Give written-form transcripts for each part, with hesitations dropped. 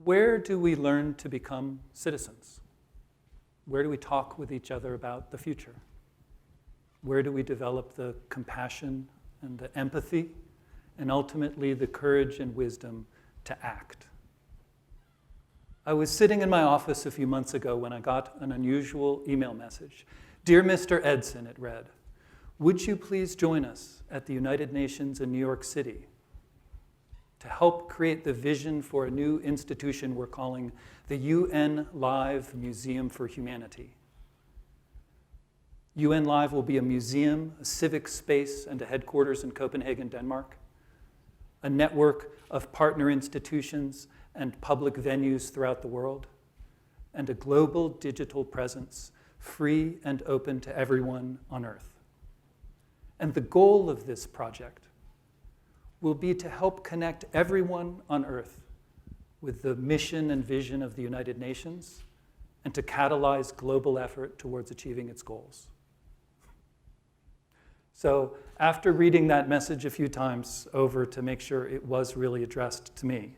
Where do we learn to become citizens? Where do we talk with each other about the future? Where do we develop the compassion and the empathy, and ultimately the courage and wisdom to act? I was sitting in my office a few months ago when I got an unusual email message. "Dear Mr. Edson," it read, "would you please join us at the United Nations in New York City to help create the vision for a new institution we're calling the UN Live Museum for Humanity. UN Live will be a museum, a civic space, and a headquarters in Copenhagen, Denmark, a network of partner institutions and public venues throughout the world, and a global digital presence, free and open to everyone on Earth. And the goal of this project will be to help connect everyone on Earth with the mission and vision of the United Nations and to catalyze global effort towards achieving its goals." So after reading that message a few times over to make sure it was really addressed to me,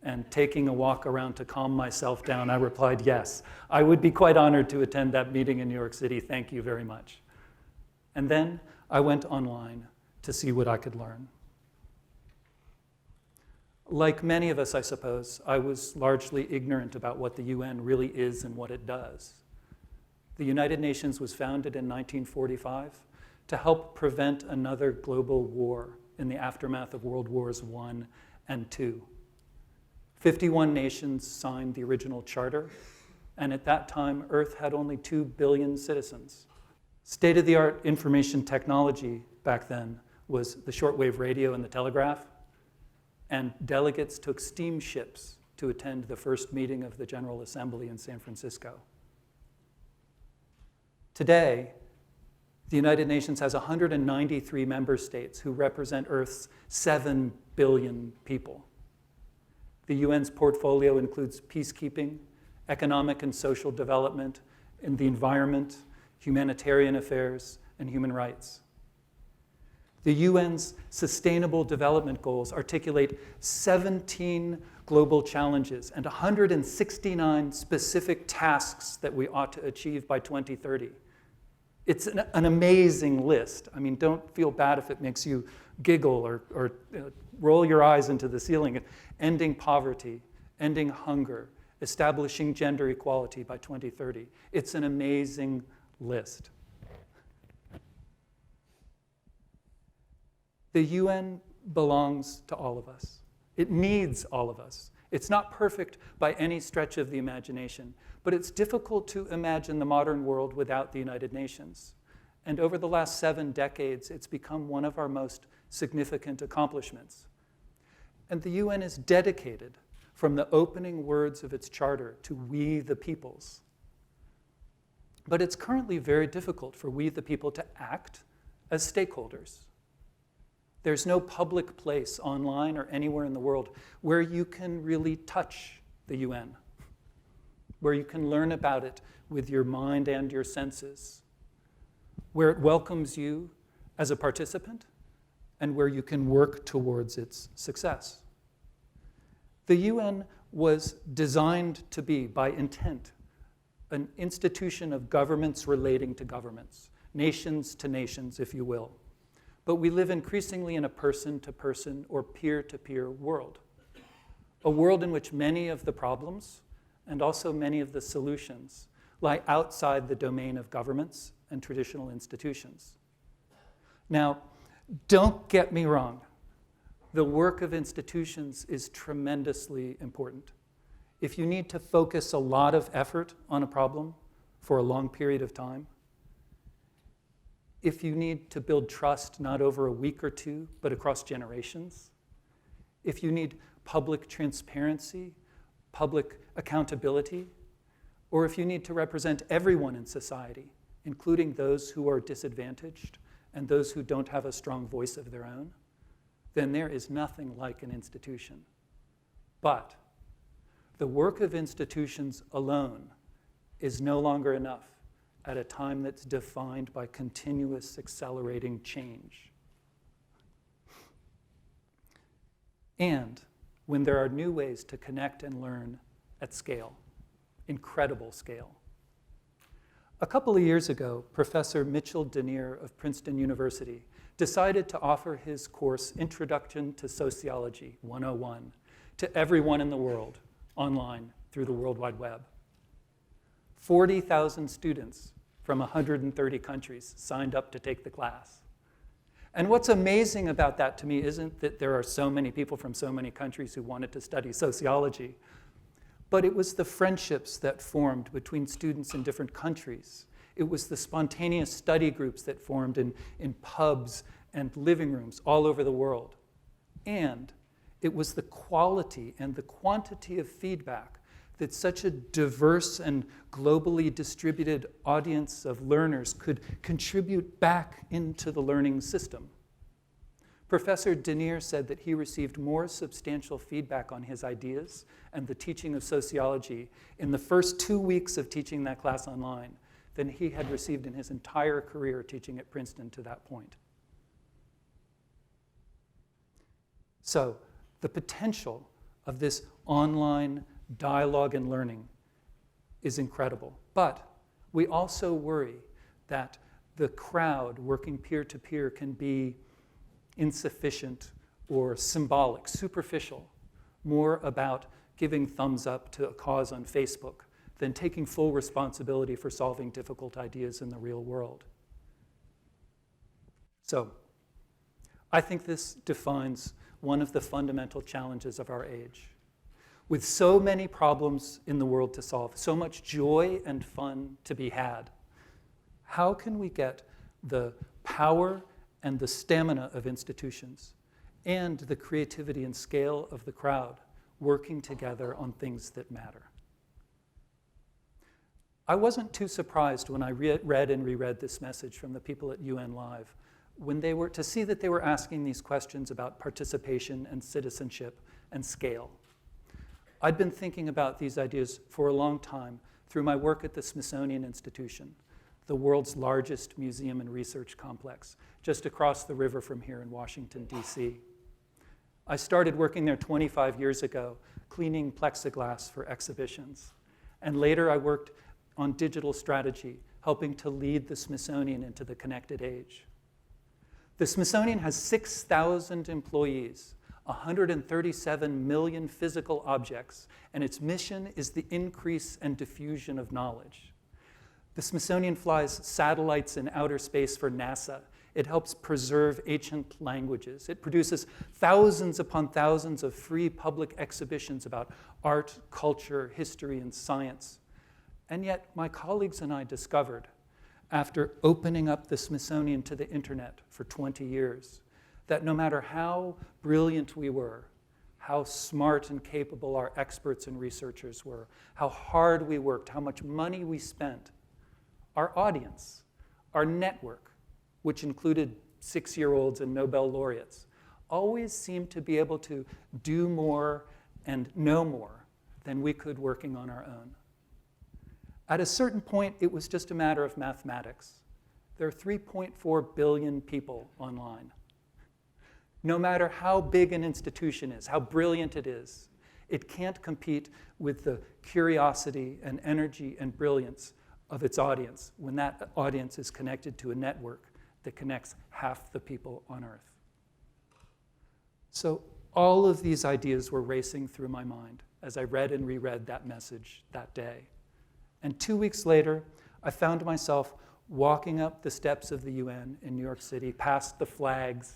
and taking a walk around to calm myself down, I replied, "Yes, I would be quite honored to attend that meeting in New York City. Thank you very much." And then I went online to see what I could learn. Like many of us, I suppose, I was largely ignorant about what the UN really is and what it does. The United Nations was founded in 1945 to help prevent another global war in the aftermath of World Wars I and II. 51 nations signed the original charter, and at that time, Earth had only 2 billion citizens. State-of-the-art information technology back then was the shortwave radio and the telegraph, and delegates took steamships to attend the first meeting of the General Assembly in San Francisco. Today, the United Nations has 193 member states who represent Earth's 7 billion people. The UN's portfolio includes peacekeeping, economic and social development, and the environment, humanitarian affairs, and human rights. The UN's Sustainable Development Goals articulate 17 global challenges and 169 specific tasks that we ought to achieve by 2030. It's an amazing list. I mean, don't feel bad if it makes you giggle or roll your eyes into the ceiling. Ending poverty, ending hunger, establishing gender equality by 2030. It's an amazing list. The UN belongs to all of us. It needs all of us. It's not perfect by any stretch of the imagination, but it's difficult to imagine the modern world without the United Nations. And over the last 7 decades, it's become one of our most significant accomplishments. And the UN is dedicated, from the opening words of its charter, to we the peoples. But it's currently very difficult for we the people to act as stakeholders. There's no public place online or anywhere in the world where you can really touch the UN, where you can learn about it with your mind and your senses, where it welcomes you as a participant, and where you can work towards its success. The UN was designed to be, by intent, an institution of governments relating to governments, nations to nations, if you will. But we live increasingly in a person-to-person or peer-to-peer world, a world in which many of the problems and also many of the solutions lie outside the domain of governments and traditional institutions. Now, don't get me wrong. The work of institutions is tremendously important. If you need to focus a lot of effort on a problem for a long period of time, if you need to build trust not over a week or two, but across generations, if you need public transparency, public accountability, or if you need to represent everyone in society, including those who are disadvantaged and those who don't have a strong voice of their own, then there is nothing like an institution. But the work of institutions alone is no longer enough at a time that's defined by continuous accelerating change. And when there are new ways to connect and learn at scale, incredible scale. A couple of years ago, Professor Mitchell Denier of Princeton University decided to offer his course, Introduction to Sociology 101, to everyone in the world, online, through the World Wide Web. 40,000 students from 130 countries signed up to take the class. And what's amazing about that to me isn't that there are so many people from so many countries who wanted to study sociology, but it was the friendships that formed between students in different countries. It was the spontaneous study groups that formed in pubs and living rooms all over the world. And it was the quality and the quantity of feedback that such a diverse and globally distributed audience of learners could contribute back into the learning system. Professor Denier said that he received more substantial feedback on his ideas and the teaching of sociology in the first 2 weeks of teaching that class online than he had received in his entire career teaching at Princeton to that point. So, the potential of this online dialogue and learning is incredible. But we also worry that the crowd working peer-to-peer can be insufficient or symbolic, superficial, more about giving thumbs up to a cause on Facebook than taking full responsibility for solving difficult ideas in the real world. So, I think this defines one of the fundamental challenges of our age. With so many problems in the world to solve, so much joy and fun to be had, how can we get the power and the stamina of institutions and the creativity and scale of the crowd working together on things that matter? I wasn't too surprised when I read and reread this message from the people at UN Live when they were to see that they were asking these questions about participation and citizenship and scale. I'd been thinking about these ideas for a long time through my work at the Smithsonian Institution, the world's largest museum and research complex, just across the river from here in Washington, D.C. I started working there 25 years ago, cleaning plexiglass for exhibitions. And later I worked on digital strategy, helping to lead the Smithsonian into the connected age. The Smithsonian has 6,000 employees, 137 million physical objects, and its mission is the increase and diffusion of knowledge. The Smithsonian flies satellites in outer space for NASA. It helps preserve ancient languages. It produces thousands upon thousands of free public exhibitions about art, culture, history, and science. And yet, my colleagues and I discovered, after opening up the Smithsonian to the internet for 20 years, that no matter how brilliant we were, how smart and capable our experts and researchers were, how hard we worked, how much money we spent, our audience, our network, which included 6-year-olds and Nobel laureates, always seemed to be able to do more and know more than we could working on our own. At a certain point, it was just a matter of mathematics. There are 3.4 billion people online. No matter how big an institution is, how brilliant it is, it can't compete with the curiosity and energy and brilliance of its audience when that audience is connected to a network that connects half the people on Earth. So all of these ideas were racing through my mind as I read and reread that message that day. And 2 weeks later, I found myself walking up the steps of the UN in New York City, past the flags,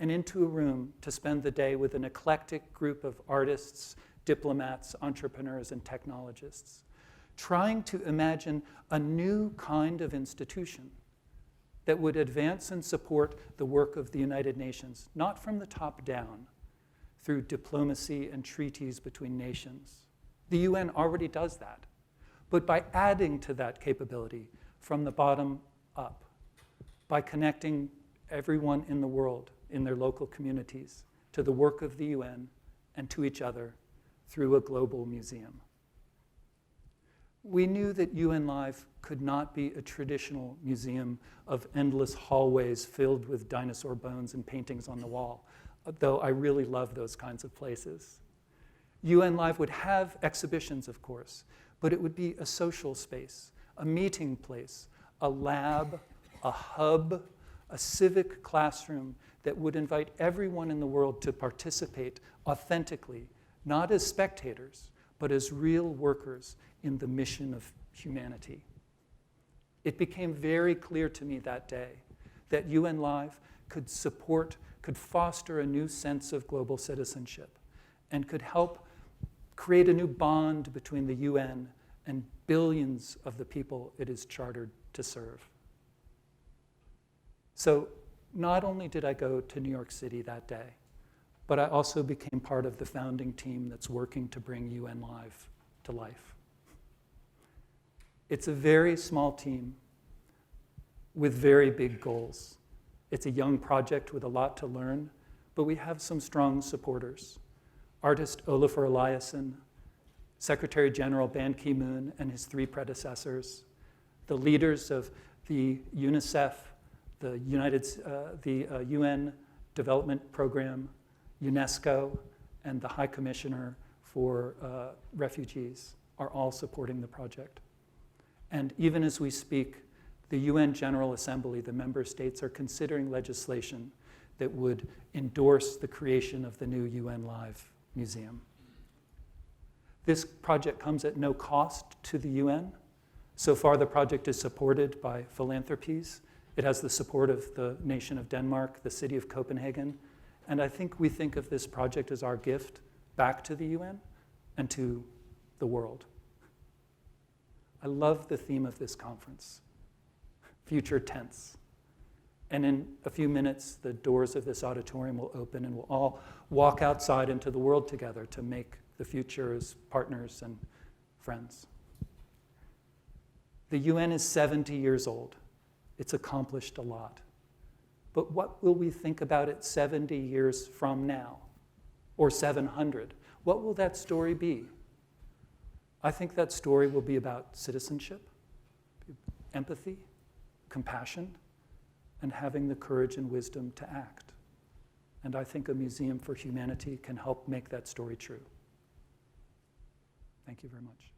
and into a room to spend the day with an eclectic group of artists, diplomats, entrepreneurs, and technologists, trying to imagine a new kind of institution that would advance and support the work of the United Nations, not from the top down, through diplomacy and treaties between nations. The UN already does that, but by adding to that capability from the bottom up, by connecting everyone in the world, in their local communities, to the work of the UN and to each other through a global museum. We knew that UN Live could not be a traditional museum of endless hallways filled with dinosaur bones and paintings on the wall, though I really love those kinds of places. UN Live would have exhibitions, of course, but it would be a social space, a meeting place, a lab, a hub, a civic classroom that would invite everyone in the world to participate authentically, not as spectators, but as real workers in the mission of humanity. It became very clear to me that day that UN Live could foster a new sense of global citizenship and could help create a new bond between the UN and billions of the people it is chartered to serve. So not only did I go to New York City that day, but I also became part of the founding team that's working to bring UN Live to life. It's a very small team with very big goals. It's a young project with a lot to learn, but we have some strong supporters. Artist Olafur Eliasson, Secretary General Ban Ki-moon and his 3 predecessors, the leaders of the UNICEF, the UN Development Program, UNESCO, and the High Commissioner for Refugees are all supporting the project. And even as we speak, the UN General Assembly, the member states, are considering legislation that would endorse the creation of the new UN Live Museum. This project comes at no cost to the UN. So far, the project is supported by philanthropies. It has the support of the nation of Denmark, the city of Copenhagen, and I think we think of this project as our gift back to the UN and to the world. I love the theme of this conference, future tense. And in a few minutes, the doors of this auditorium will open and we'll all walk outside into the world together to make the future as partners and friends. The UN is 70 years old. It's accomplished a lot. But what will we think about it 70 years from now? Or 700? What will that story be? I think that story will be about citizenship, empathy, compassion, and having the courage and wisdom to act. And I think a museum for humanity can help make that story true. Thank you very much.